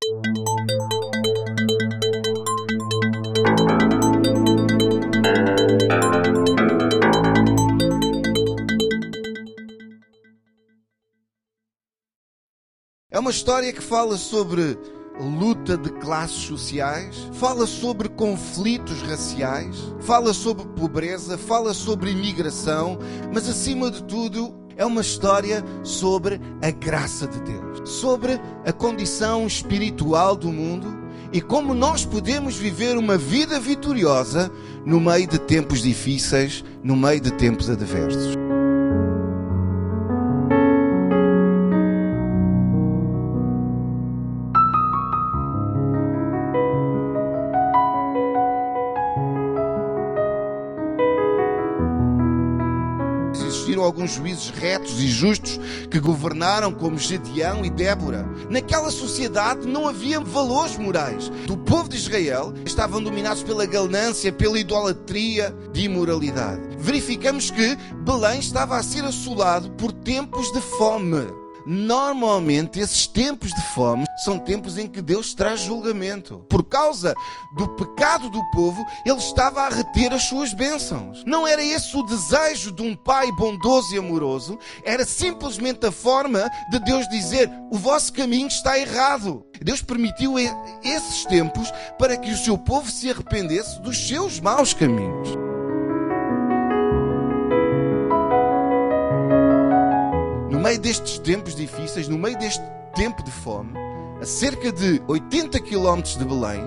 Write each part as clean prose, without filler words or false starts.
É uma história que fala sobre luta de classes sociais, fala sobre conflitos raciais, fala sobre pobreza, fala sobre imigração, mas acima de tudo é uma história sobre a graça de Deus, sobre a condição espiritual do mundo e como nós podemos viver uma vida vitoriosa no meio de tempos difíceis, no meio de tempos adversos. Existiram alguns juízes retos e justos que governaram, como Gedeão e Débora. Naquela sociedade não havia valores morais. O povo de Israel estavam dominados pela ganância, pela idolatria de imoralidade. Verificamos que Belém estava a ser assolado por tempos de fome. Normalmente esses tempos de fome são tempos em que Deus traz julgamento. Por causa do pecado do povo, Ele estava a reter as suas bênçãos. Não era esse o desejo de um pai bondoso e amoroso, era simplesmente a forma de Deus dizer: o vosso caminho está errado. Deus permitiu esses tempos para que o seu povo se arrependesse dos seus maus caminhos. No meio destes tempos difíceis, no meio deste tempo de fome, a cerca de 80 km de Belém,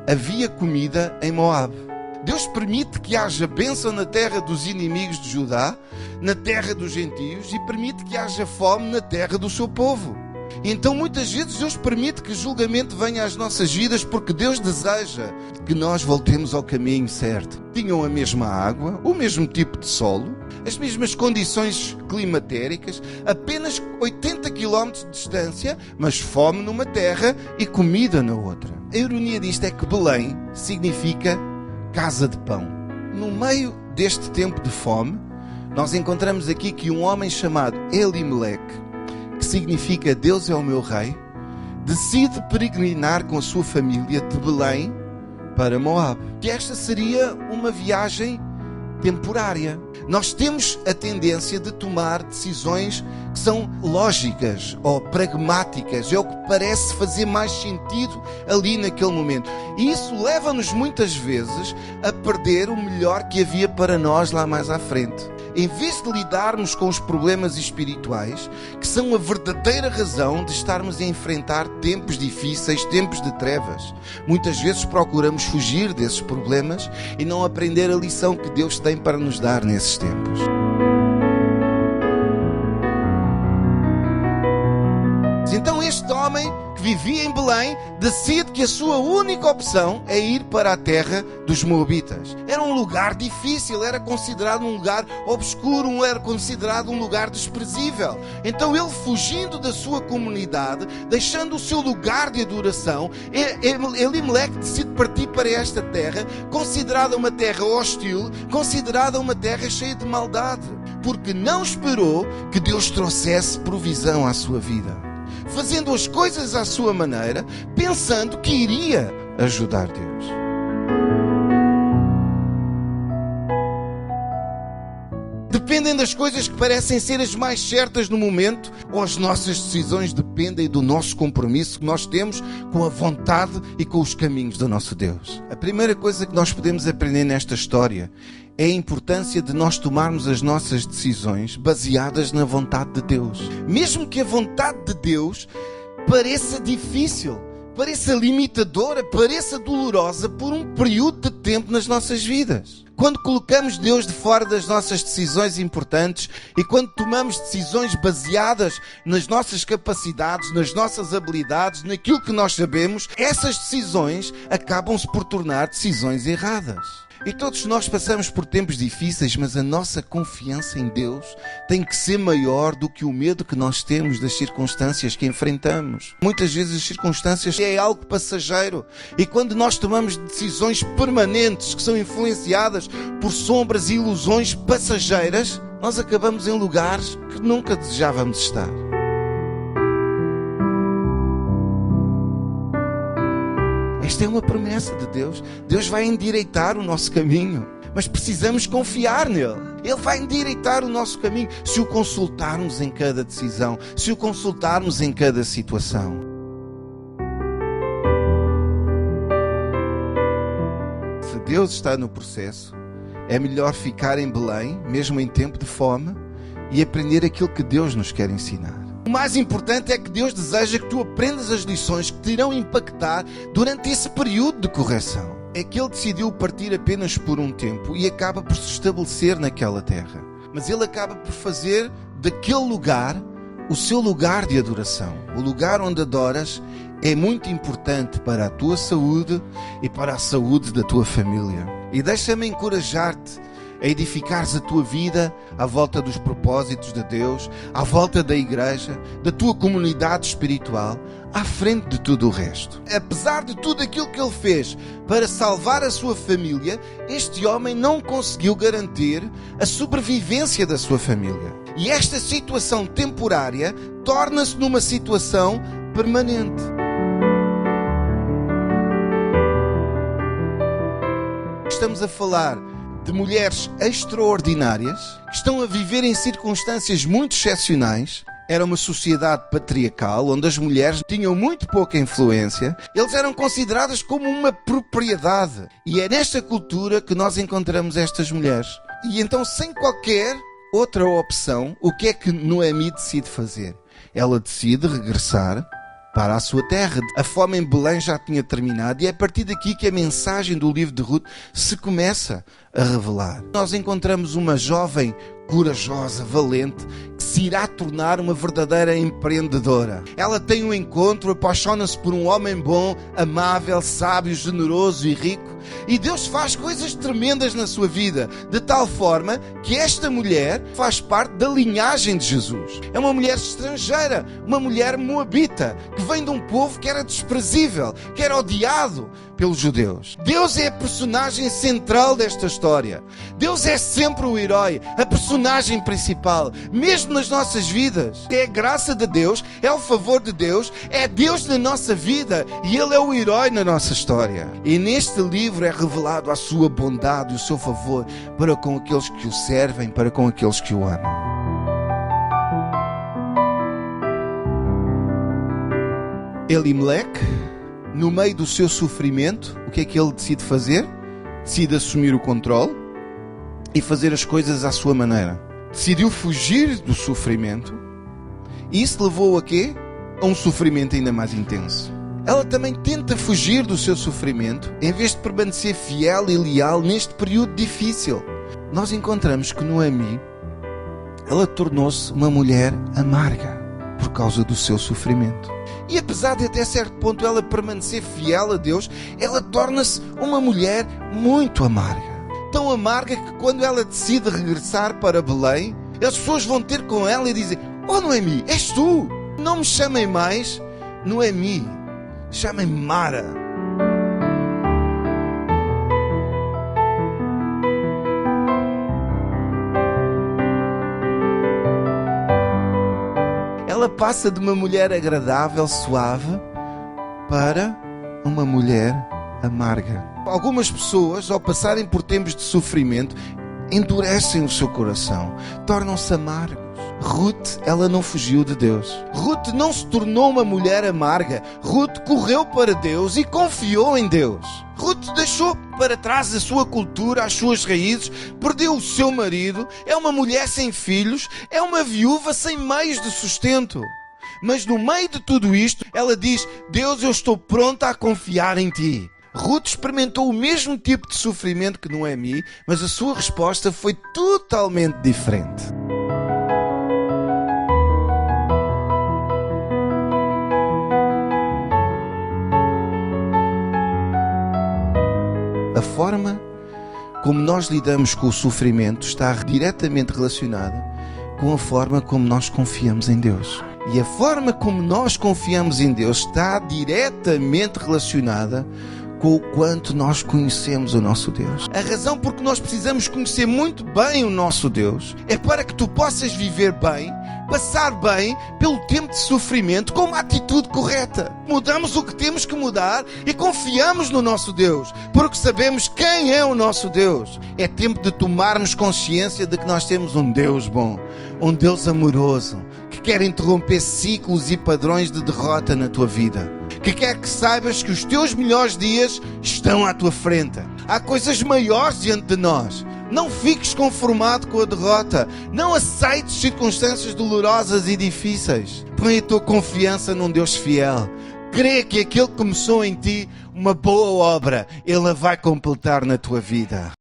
havia comida em Moabe. Deus permite que haja bênção na terra dos inimigos de Judá, na terra dos gentios, e permite que haja fome na terra do seu povo. E então muitas vezes Deus permite que o julgamento venha às nossas vidas porque Deus deseja que nós voltemos ao caminho certo. Tinham a mesma água, o mesmo tipo de solo, as mesmas condições climatéricas, apenas 80 km de distância, mas fome numa terra e comida na outra. A ironia disto é que Belém significa casa de pão. No meio deste tempo de fome, nós encontramos aqui que um homem chamado Elimeleque, que significa Deus é o meu rei, decide peregrinar com a sua família de Belém para Moabe. Que esta seria uma viagem temporária. Nós temos a tendência de tomar decisões que são lógicas ou pragmáticas, é o que parece fazer mais sentido ali naquele momento. E isso leva-nos muitas vezes a perder o melhor que havia para nós lá mais à frente. Em vez de lidarmos com os problemas espirituais, que são a verdadeira razão de estarmos a enfrentar tempos difíceis, tempos de trevas, muitas vezes procuramos fugir desses problemas e não aprender a lição que Deus tem para nos dar nesses tempos. Então este homem que vivia em Belém decide que a sua única opção é ir para a terra dos Moabitas. Era um lugar difícil, era considerado um lugar obscuro, era considerado um lugar desprezível. Então ele, fugindo da sua comunidade, deixando o seu lugar de adoração, Elimeleque decide partir para esta terra, considerada uma terra hostil, considerada uma terra cheia de maldade, porque não esperou que Deus trouxesse provisão à sua vida, fazendo as coisas à sua maneira, pensando que iria ajudar Deus. Dependem das coisas que parecem ser as mais certas no momento, ou as nossas decisões dependem do nosso compromisso que nós temos com a vontade e com os caminhos do nosso Deus. A primeira coisa que nós podemos aprender nesta história é a importância de nós tomarmos as nossas decisões baseadas na vontade de Deus. Mesmo que a vontade de Deus pareça difícil, pareça limitadora, pareça dolorosa por um período de tempo nas nossas vidas. Quando colocamos Deus de fora das nossas decisões importantes e quando tomamos decisões baseadas nas nossas capacidades, nas nossas habilidades, naquilo que nós sabemos, essas decisões acabam-se por tornar decisões erradas. E todos nós passamos por tempos difíceis, mas a nossa confiança em Deus tem que ser maior do que o medo que nós temos das circunstâncias que enfrentamos. Muitas vezes as circunstâncias é algo passageiro. E quando nós tomamos decisões permanentes que são influenciadas por sombras e ilusões passageiras, nós acabamos em lugares que nunca desejávamos estar. Esta é uma promessa de Deus. Deus vai endireitar o nosso caminho, mas precisamos confiar nele. Ele vai endireitar o nosso caminho se o consultarmos em cada decisão, se o consultarmos em cada situação. Se Deus está no processo, é melhor ficar em Belém, mesmo em tempo de fome, e aprender aquilo que Deus nos quer ensinar. O mais importante é que Deus deseja que tu aprendas as lições que te irão impactar durante esse período de correção. É que Ele decidiu partir apenas por um tempo e acaba por se estabelecer naquela terra. Mas Ele acaba por fazer daquele lugar o seu lugar de adoração. O lugar onde adoras é muito importante para a tua saúde e para a saúde da tua família. E deixa-me encorajar-te a edificares a tua vida à volta dos propósitos de Deus, à volta da igreja, da tua comunidade espiritual, à frente de tudo o resto. Apesar de tudo aquilo que ele fez para salvar a sua família, este homem não conseguiu garantir a sobrevivência da sua família. E esta situação temporária torna-se numa situação permanente. Estamos a falar de mulheres extraordinárias que estão a viver em circunstâncias muito excepcionais. Era uma sociedade patriarcal onde as mulheres tinham muito pouca influência. Eles eram consideradas como uma propriedade. E é nesta cultura que nós encontramos estas mulheres. E então, sem qualquer outra opção, o que é que Noemi decide fazer? Ela decide regressar para a sua terra. A fome em Belém já tinha terminado e é a partir daqui que a mensagem do livro de Ruth se começa a revelar. Nós encontramos uma jovem corajosa, valente, que se irá tornar uma verdadeira empreendedora. Ela tem um encontro, apaixona-se por um homem bom, amável, sábio, generoso e rico. E Deus faz coisas tremendas na sua vida, de tal forma que esta mulher faz parte da linhagem de Jesus. É uma mulher estrangeira, uma mulher moabita, que vem de um povo que era desprezível, que era odiado pelos judeus. Deus é a personagem central desta história. Deus é sempre o herói, a personagem principal, mesmo nas nossas vidas. É a graça de Deus, é o favor de Deus, é Deus na nossa vida e Ele é o herói na nossa história. E neste livro é revelado a sua bondade e o seu favor para com aqueles que o servem, para com aqueles que o amam. Elimeleque, no meio do seu sofrimento, o que é que ele decide fazer? Decide assumir o controle e fazer as coisas à sua maneira. Decidiu fugir do sofrimento e isso levou a quê? A um sofrimento ainda mais intenso. Ela também tenta fugir do seu sofrimento em vez de permanecer fiel e leal neste período difícil. Nós encontramos que Noemi, ela tornou-se uma mulher amarga por causa do seu sofrimento. E apesar de até certo ponto ela permanecer fiel a Deus, ela torna-se uma mulher muito amarga. Tão amarga que quando ela decide regressar para Belém, as pessoas vão ter com ela e dizem: "Oh Noemi, és tu? Não me chamem mais Noemi, chamem-me Mara." Ela passa de uma mulher agradável, suave, para uma mulher amarga. Algumas pessoas, ao passarem por tempos de sofrimento, endurecem o seu coração, tornam-se amargos. Ruth, ela não fugiu de Deus. Ruth não se tornou uma mulher amarga. Ruth correu para Deus e confiou em Deus. Ruth deixou para trás a sua cultura, as suas raízes, perdeu o seu marido, é uma mulher sem filhos, é uma viúva sem meios de sustento. Mas no meio de tudo isto, ela diz: "Deus, eu estou pronta a confiar em Ti." Ruth experimentou o mesmo tipo de sofrimento que Noemi, mas a sua resposta foi totalmente diferente. A forma como nós lidamos com o sofrimento está diretamente relacionada com a forma como nós confiamos em Deus. E a forma como nós confiamos em Deus está diretamente relacionada com o quanto nós conhecemos o nosso Deus. A razão por que nós precisamos conhecer muito bem o nosso Deus é para que tu possas viver bem passar bem pelo tempo de sofrimento com uma atitude correta. Mudamos o que temos que mudar e confiamos no nosso Deus, porque sabemos quem é o nosso Deus. É tempo de tomarmos consciência de que nós temos um Deus bom, um Deus amoroso, que quer interromper ciclos e padrões de derrota na tua vida, que quer que saibas que os teus melhores dias estão à tua frente. Há coisas maiores diante de nós. Não fiques conformado com a derrota. Não aceites circunstâncias dolorosas e difíceis. Põe a tua confiança num Deus fiel. Crê que aquele que começou em ti uma boa obra, Ele a vai completar na tua vida.